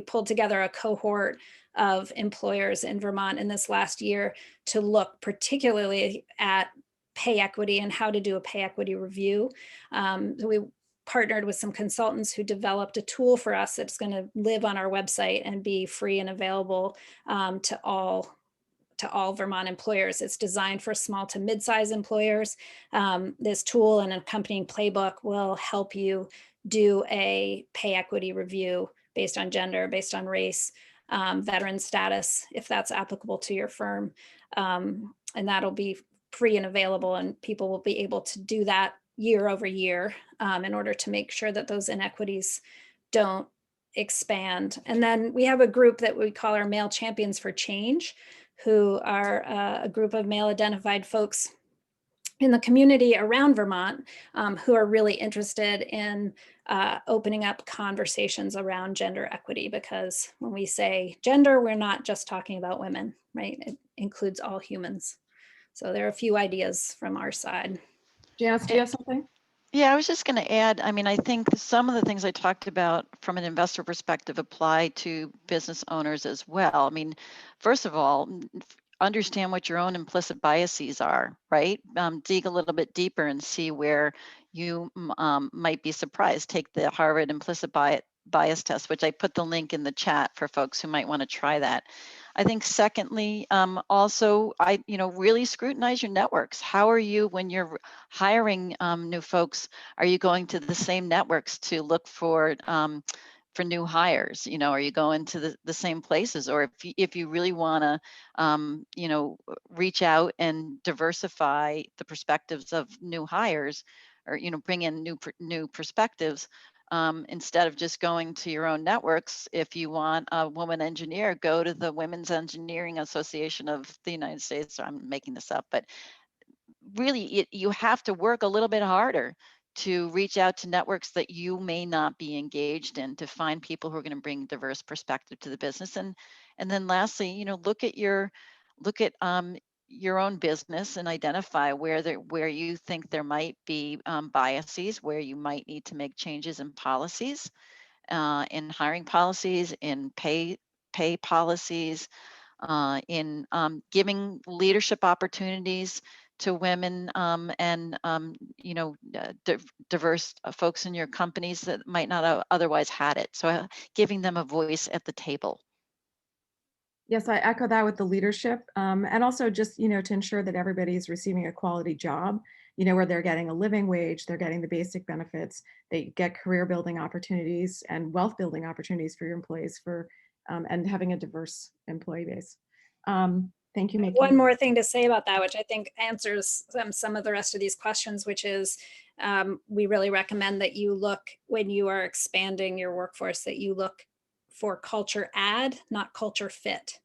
pulled together a cohort of employers in Vermont in this last year to look particularly at pay equity and how to do a pay equity review. So we partnered with some consultants who developed a tool for us that's going to live on our website and be free and available to all Vermont employers. It's designed for small to mid-size employers. This tool and accompanying playbook will help you do a pay equity review based on gender, based on race, veteran status, if that's applicable to your firm. And that'll be free and available, and people will be able to do that year over year in order to make sure that those inequities don't expand. And then we have a group that we call our Male Champions for Change, who are a group of male identified folks in the community around Vermont who are really interested in opening up conversations around gender equity, because when we say gender, we're not just talking about women, right? It includes all humans. So there are a few ideas from our side. Janice, do you have something? Yeah, I was just going to add, I mean, I think some of the things I talked about from an investor perspective apply to business owners as well. I mean, first of all, understand what your own implicit biases are, right? Dig a little bit deeper and see where you might be surprised. Take the Harvard implicit bias test, which I put the link in the chat for folks who might want to try that. I think secondly, also, really scrutinize your networks. How are you, when you're hiring new folks, are you going to the same networks to look for new hires? Are you going to the same places? Or if you really want to, reach out and diversify the perspectives of new hires, or, bring in new perspectives, instead of just going to your own networks. If you want a woman engineer, go to the Women's Engineering Association of the United States. I'm making this up, but really you have to work a little bit harder to reach out to networks that you may not be engaged in, to find people who are going to bring diverse perspective to the business. And then lastly, you know, look at your own business and identify where you think there might be biases, where you might need to make changes in policies, in hiring policies, in pay policies, in giving leadership opportunities to women, and you know, diverse folks in your companies that might not have otherwise had it. So giving them a voice at the table. Yes, I echo that with the leadership, and also just, you know, to ensure that everybody is receiving a quality job, you know, where they're getting a living wage, they're getting the basic benefits, they get career building opportunities and wealth building opportunities for your employees, and having a diverse employee base. Thank you, One Mickey. more thing to say about that, which I think answers some of the rest of these questions, which is we really recommend that you look, when you are expanding your workforce, that you look for culture add, not culture fit,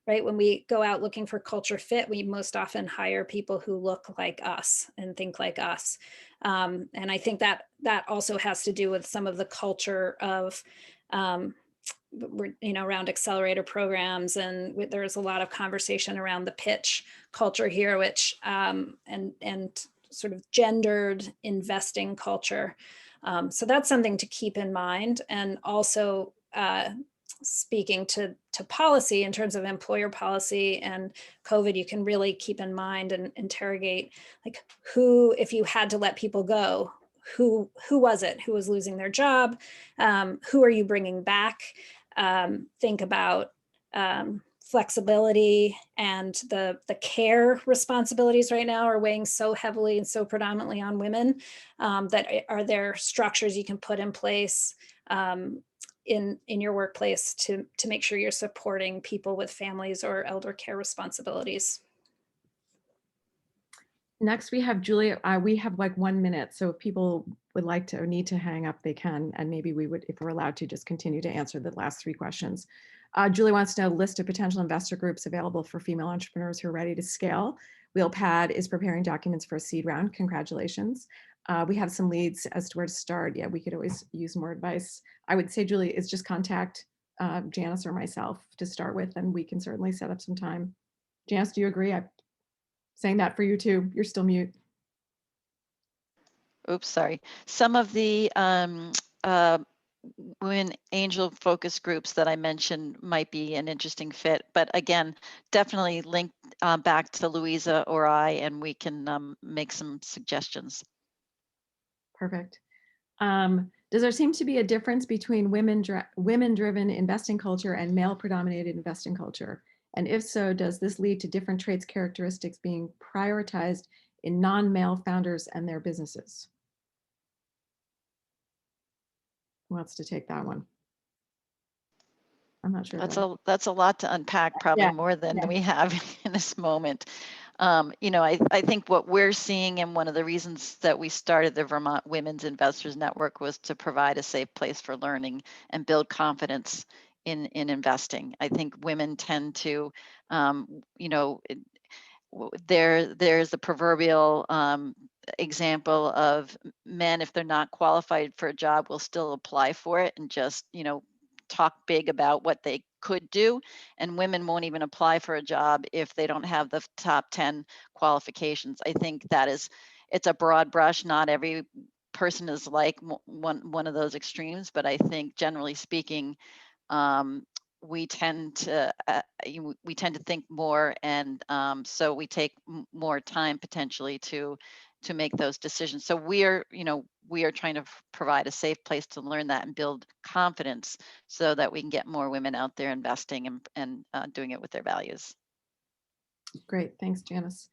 right? When we go out looking for culture fit, we most often hire people who look like us and think like us. And I think that also has to do with some of the culture of, you know, around accelerator programs, and there's a lot of conversation around the pitch culture here, which and sort of gendered investing culture. So that's something to keep in mind. And also speaking to policy in terms of employer policy and COVID, you can really keep in mind and interrogate, like, who, if you had to let people go, who was it who was losing their job? Who are you bringing back? Think about flexibility, and the care responsibilities right now are weighing so heavily and so predominantly on women, that are there structures you can put in place in your workplace to make sure you're supporting people with families or elder care responsibilities. Next, we have Julia. We have like 1 minute, so if people would like to or need to hang up, they can, and maybe we would, if we're allowed to, just continue to answer the last 3 questions. Julie wants to know a list of potential investor groups available for female entrepreneurs who are ready to scale. Wheelpad is preparing documents for a seed round. Congratulations. We have some leads as to where to start. Yeah, we could always use more advice. I would say, Julie, is just contact Janice or myself to start with, and we can certainly set up some time. Janice, do you agree? I'm saying that for you too. You're still mute. Oops, sorry. Some of the women angel focus groups that I mentioned might be an interesting fit, but again, definitely link back to Louisa or I, and we can make some suggestions. Perfect. Does there seem to be a difference between women-driven investing culture and male-predominated investing culture? And if so, does this lead to different traits, characteristics being prioritized in non-male founders and their businesses? Who wants to take that one? I'm not sure. That's a lot to unpack, probably more than we have in this moment. You know, I think what we're seeing, and one of the reasons that we started the Vermont Women's Investors Network, was to provide a safe place for learning and build confidence in investing. I think women tend to, you know, there's a proverbial example of men, if they're not qualified for a job, will still apply for it and just, you know, talk big about what they could do. And women won't even apply for a job if they don't have the top 10 qualifications. I think it's a broad brush. Not every person is like one of those extremes, but I think generally speaking, we tend to think more, and so we take more time potentially to make those decisions. So we are trying to provide a safe place to learn that and build confidence, so that we can get more women out there investing and doing it with their values. Great, thanks, Janice.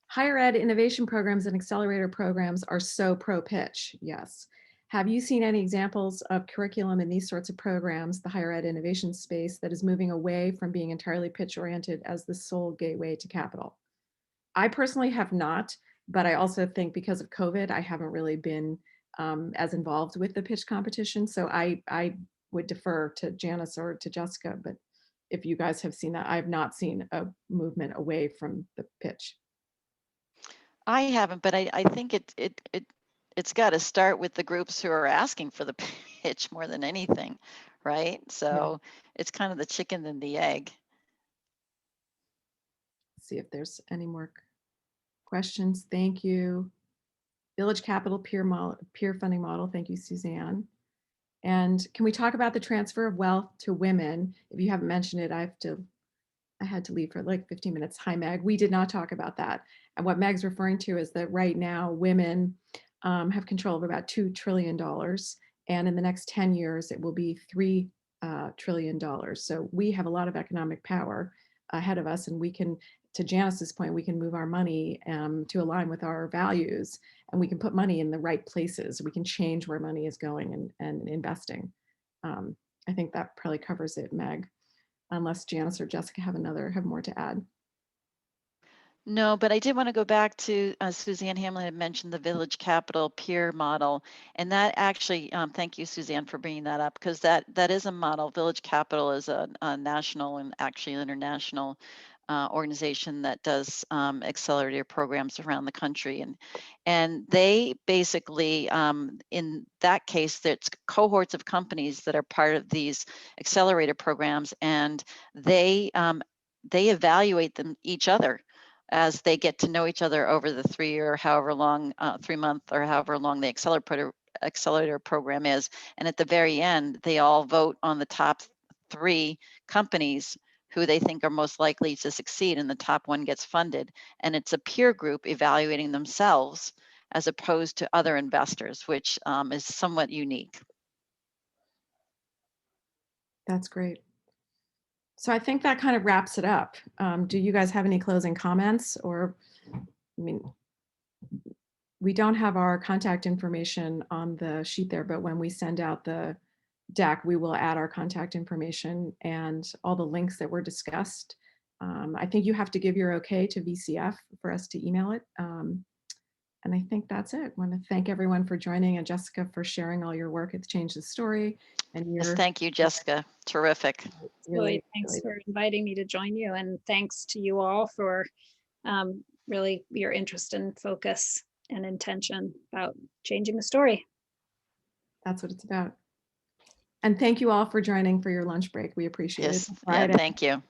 Higher ed innovation programs and accelerator programs are so pro-pitch, yes. Have you seen any examples of curriculum in these sorts of programs, the higher ed innovation space, that is moving away from being entirely pitch-oriented as the sole gateway to capital? I personally have not, but I also think because of COVID, I haven't really been as involved with the pitch competition. So I would defer to Janice or to Jessica, but if you guys have seen that, I have not seen a movement away from the pitch. I haven't, but I think it's got to start with the groups who are asking for the pitch more than anything, right? So it's kind of the chicken and the egg. See if there's any more questions. Thank you. Village Capital peer funding model. Thank you, Suzanne. And can we talk about the transfer of wealth to women? If you haven't mentioned it, I had to leave for like 15 minutes. Hi, Meg. We did not talk about that. And what Meg's referring to is that right now women have control of about $2 trillion. And in the next 10 years, it will be $3 trillion. So we have a lot of economic power ahead of us. And we can, to Janice's point, we can move our money to align with our values, and we can put money in the right places. We can change where money is going and investing. I think that probably covers it, Meg, unless Janice or Jessica have more to add. No, but I did want to go back to Suzanne Hamlin had mentioned the Village Capital peer model, and that actually, thank you, Suzanne, for bringing that up, because that is a model. Village Capital is a national and actually international organization that does accelerator programs around the country, and they basically, in that case, there's cohorts of companies that are part of these accelerator programs, and they evaluate them each other as they get to know each other over the 3 or however long, 3 month or however long the accelerator program is. And at the very end, they all vote on the top 3 companies who they think are most likely to succeed, and the top one gets funded. And it's a peer group evaluating themselves as opposed to other investors, which is somewhat unique. That's great. So I think that kind of wraps it up. Do you guys have any closing comments? Or, I mean, we don't have our contact information on the sheet there, but when we send out the deck, we will add our contact information and all the links that were discussed. I think you have to give your okay to VCF for us to email it. And I think that's it. I want to thank everyone for joining, and Jessica for sharing all your work. It's changed the story. And Yes, thank you, Jessica. Terrific. Really, thanks for inviting me to join you, and thanks to you all for really your interest and focus and intention about changing the story. That's what it's about. And thank you all for joining for your lunch break. We appreciate Yes, it. yeah, thank you.